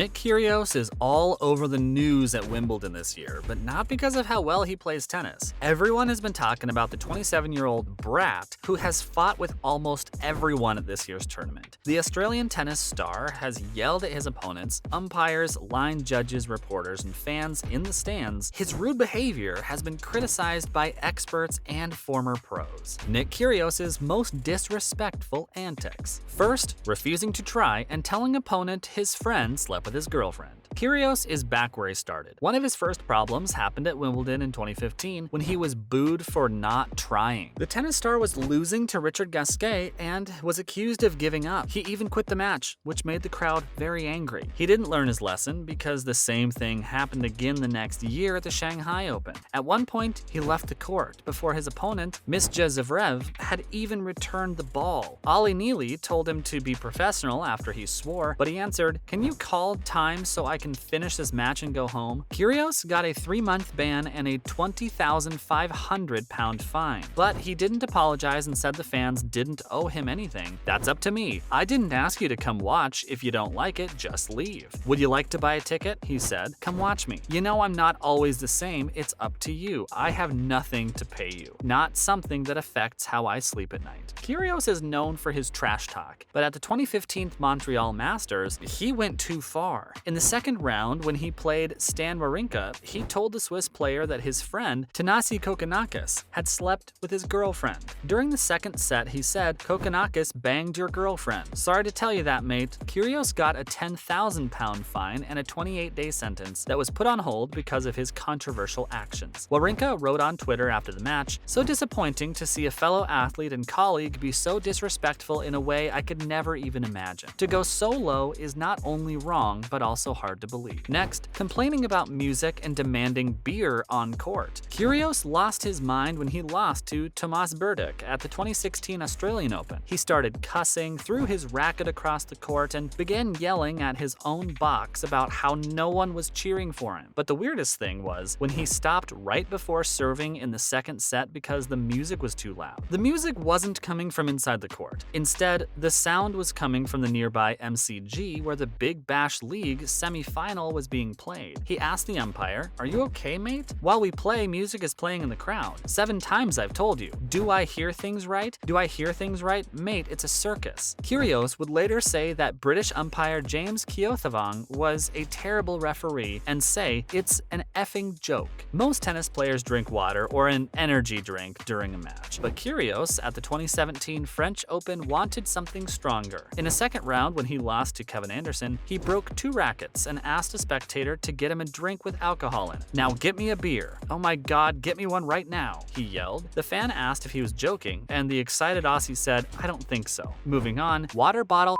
Nick Kyrgios is all over the news at Wimbledon this year, but not because of how well he plays tennis. Everyone has been talking about the 27-year-old brat who has fought with almost everyone at this year's tournament. The Australian tennis star has yelled at his opponents, umpires, line judges, reporters, and fans in the stands. His rude behavior has been criticized by experts and former pros. Nick Kyrgios' most disrespectful antics. First, refusing to try and telling opponent his friend slept with his girlfriend. Kyrgios is back where he started. One of his first problems happened at Wimbledon in 2015 when he was booed for not trying. The tennis star was losing to Richard Gasquet and was accused of giving up. He even quit the match, which made the crowd very angry. He didn't learn his lesson because the same thing happened again the next year at the Shanghai Open. At one point, he left the court before his opponent, Misja Zverev, had even returned the ball. Ali Neely told him to be professional after he swore, but he answered, "Can you call time so I can finish this match and go home?" Kyrgios got a 3-month ban and a £20,500 fine. But he didn't apologize and said the fans didn't owe him anything. "That's up to me. I didn't ask you to come watch. If you don't like it, just leave." "Would you like to buy a ticket?" he said. "Come watch me. You know I'm not always the same. It's up to you. I have nothing to pay you. Not something that affects how I sleep at night." Kyrgios is known for his trash talk, but at the 2015 Montreal Masters, he went too far. In the second round, when he played Stan Wawrinka, he told the Swiss player that his friend, Thanasi Kokkinakis, had slept with his girlfriend. During the second set, he said, "Kokkinakis banged your girlfriend. Sorry to tell you that, mate." Kyrgios got a £10,000 fine and a 28-day sentence that was put on hold because of his controversial actions. Wawrinka wrote on Twitter after the match, "So disappointing to see a fellow athlete and colleague be so disrespectful in a way I could never even imagine. To go so low is not only wrong, but also hard to believe." Next, complaining about music and demanding beer on court. Kyrgios lost his mind when he lost to Tomas Berdych at the 2016 Australian Open. He started cussing, threw his racket across the court, and began yelling at his own box about how no one was cheering for him. But the weirdest thing was when he stopped right before serving in the second set because the music was too loud. The music wasn't coming from inside the court. Instead, the sound was coming from the nearby MCG where the Big Bash League semi-final was being played. He asked the umpire, "Are you okay, mate? While we play, music is playing in the crowd. 7 times I've told you. Do I hear things right? Do I hear things right? Mate, it's a circus." Kyrgios would later say that British umpire James Keothavong was a terrible referee and say it's an effing joke. Most tennis players drink water or an energy drink during a match, but Kyrgios at the 2017 French Open wanted something stronger. In a second round, when he lost to Kevin Anderson, he broke 2 rackets and asked a spectator to get him a drink with alcohol in it. "Now get me a beer. Oh my God, get me one right now," he yelled. The fan asked if he was joking, and the excited Aussie said, "I don't think so." Moving on, water bottle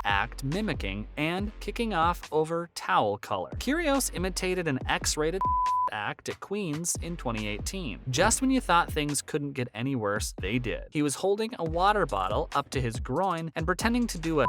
act mimicking and kicking off over towel color. Kyrgios imitated an X-rated act at Queen's in 2018. Just when you thought things couldn't get any worse, they did. He was holding a water bottle up to his groin and pretending to do a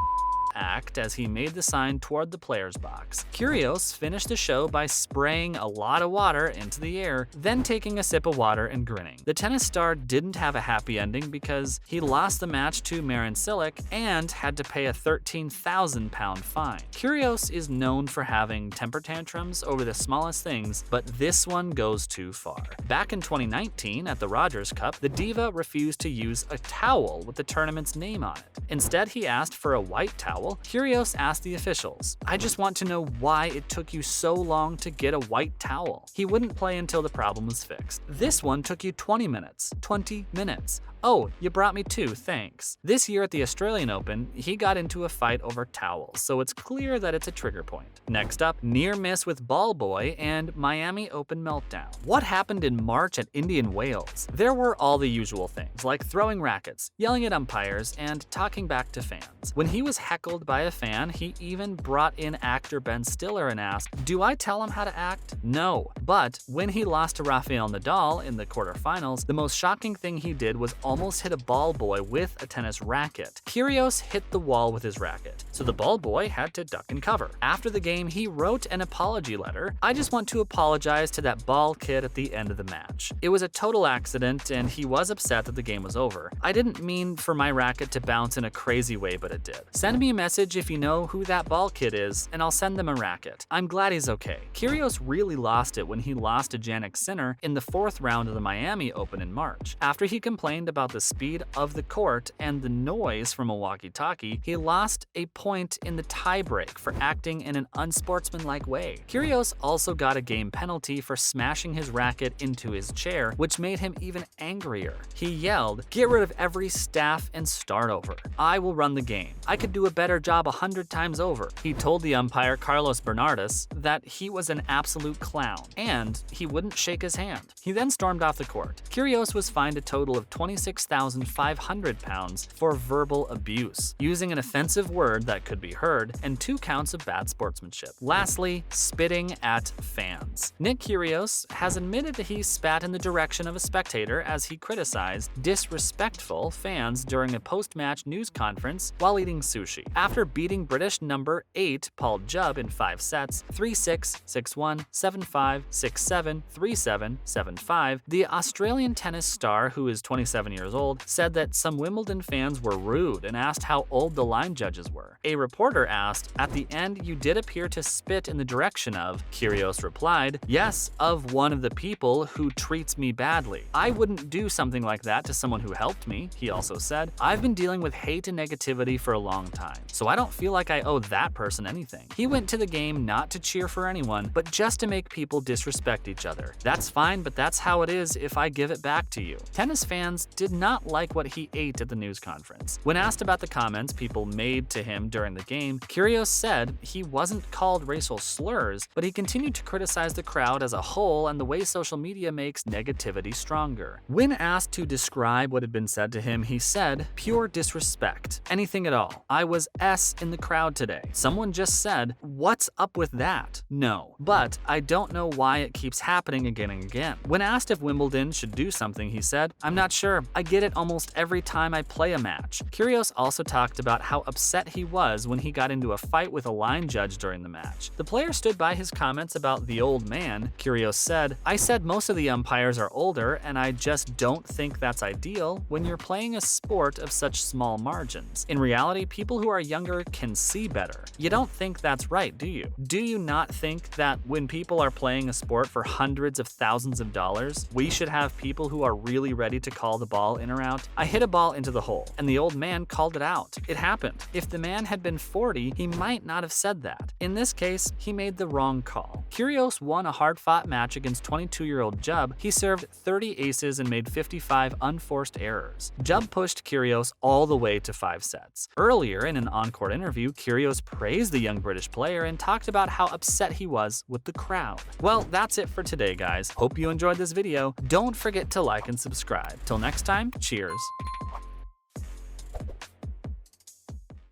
act as he made the sign toward the player's box. Kyrgios finished the show by spraying a lot of water into the air, then taking a sip of water and grinning. The tennis star didn't have a happy ending because he lost the match to Marin Cilic and had to pay a £13,000 fine. Kyrgios is known for having temper tantrums over the smallest things, but this one goes too far. Back in 2019 at the Rogers Cup, the diva refused to use a towel with the tournament's name on it. Instead, he asked for a white towel. Kyrgios asked the officials, "I just want to know why it took you so long to get a white towel." He wouldn't play until the problem was fixed. "This one took you 20 minutes. 20 minutes. Oh, you brought me 2, thanks." This year at the Australian Open, he got into a fight over towels, so it's clear that it's a trigger point. Next up, near miss with ball boy and Miami Open meltdown. What happened in March at Indian Wales? There were all the usual things, like throwing rackets, yelling at umpires, and talking back to fans. When he was heckled by a fan, he even brought in actor Ben Stiller and asked, "Do I tell him how to act?" No. But when he lost to Rafael Nadal in the quarterfinals, the most shocking thing he did was almost hit a ball boy with a tennis racket. Kyrgios hit the wall with his racket, so the ball boy had to duck and cover. After the game, he wrote an apology letter. "I just want to apologize to that ball kid at the end of the match. It was a total accident and he was upset that the game was over. I didn't mean for my racket to bounce in a crazy way, but it did. Send me a message if you know who that ball kid is, and I'll send them a racket. I'm glad he's okay. Kyrgios really lost it when he lost to Jannik Sinner in the 4th round of the Miami Open in March. After he complained about the speed of the court and the noise from a walkie-talkie, he lost a point in the tiebreak for acting in an unsportsmanlike way. Kyrgios also got a game penalty for smashing his racket into his chair, which made him even angrier. He yelled, "Get rid of every staff and start over. I will run the game. I could do a better job 100 times over." He told the umpire Carlos Bernardes that he was an absolute clown, and he wouldn't shake his hand. He then stormed off the court. Kyrgios was fined a total of £26,500 for verbal abuse, using an offensive word that could be heard, and 2 counts of bad sportsmanship. Lastly, spitting at fans. Nick Kyrgios has admitted that he spat in the direction of a spectator as he criticized disrespectful fans during a post-match news conference while eating sushi. After beating British number 8 Paul Jubb in 5 sets, 3-6, 6-1, 7-5, 6-7, 3-7, 7-5, the Australian tennis star, who is 27 years old, said that some Wimbledon fans were rude and asked how old the line judges were. A reporter asked, "At the end, you did appear to spit in the direction of." Kyrgios replied, "Yes, of one of the people who treats me badly. I wouldn't do something like that to someone who helped me." He also said, "I've been dealing with hate and negativity for a long time, so I don't feel like I owe that person anything." He went to the game not to cheer for anyone, but just to make people disrespect each other. That's fine, but that's how it is if I give it back to you. Tennis fans did not like what he ate at the news conference. When asked about the comments people made to him during the game, Kyrgios said he wasn't called racial slurs, but he continued to criticize the crowd as a whole and the way social media makes negativity stronger. When asked to describe what had been said to him, he said, "Pure disrespect. Anything at all. I was S in the crowd today. Someone just said, 'What's up with that?' No. But I don't know why it keeps happening again and again." When asked if Wimbledon should do something, he said, "I'm not sure. I get it almost every time I play a match." Kyrgios also talked about how upset he was when he got into a fight with a line judge during the match. The player stood by his comments about the old man. Kyrgios said, "I said most of the umpires are older, and I just don't think that's ideal when you're playing a sport of such small margins. In reality, people who are younger can see better. You don't think that's right, do you? Do you not think that when people are playing a sport for hundreds of thousands of dollars, we should have people who are really ready to call the ball in or out? I hit a ball into the hole, and the old man called it out. It happened. If the man had been 40, he might not have said that. In this case, he made the wrong call." Kyrgios won a hard-fought match against 22-year-old Jubb. He served 30 aces and made 55 unforced errors. Jubb pushed Kyrgios all the way to 5 sets. Earlier, in an on-court interview, Kyrgios praised the young British player and talked about how upset he was with the crowd. Well, that's it for today, guys. Hope you enjoyed this video. Don't forget to like and subscribe. Till next time, cheers.